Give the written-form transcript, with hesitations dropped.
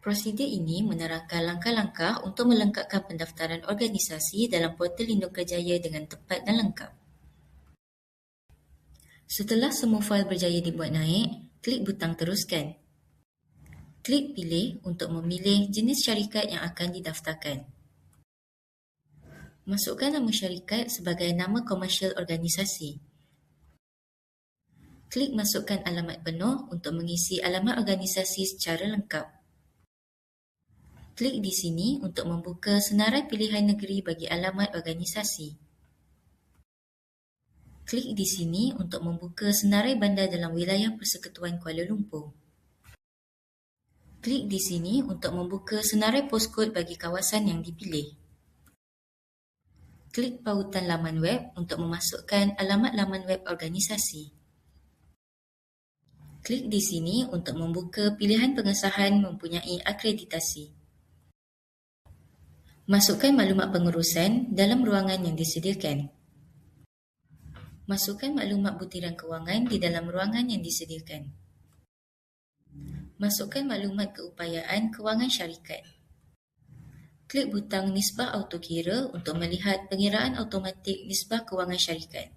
Prosedur ini menerangkan langkah-langkah untuk melengkapkan pendaftaran organisasi dalam portal Lindung Kerjaya dengan tepat dan lengkap. Setelah semua fail berjaya dibuat naik, klik butang teruskan. Klik pilih untuk memilih jenis syarikat yang akan didaftarkan. Masukkan nama syarikat sebagai nama komersial organisasi. Klik masukkan alamat penuh untuk mengisi alamat organisasi secara lengkap. Klik di sini untuk membuka senarai pilihan negeri bagi alamat organisasi. Klik di sini untuk membuka senarai bandar dalam wilayah Persekutuan Kuala Lumpur. Klik di sini untuk membuka senarai poskod bagi kawasan yang dipilih. Klik pautan laman web untuk memasukkan alamat laman web organisasi. Klik di sini untuk membuka pilihan pengesahan mempunyai akreditasi. Masukkan maklumat pengurusan dalam ruangan yang disediakan. Masukkan maklumat butiran kewangan di dalam ruangan yang disediakan. Masukkan maklumat keupayaan kewangan syarikat. Klik butang nisbah autokira untuk melihat pengiraan automatik nisbah kewangan syarikat.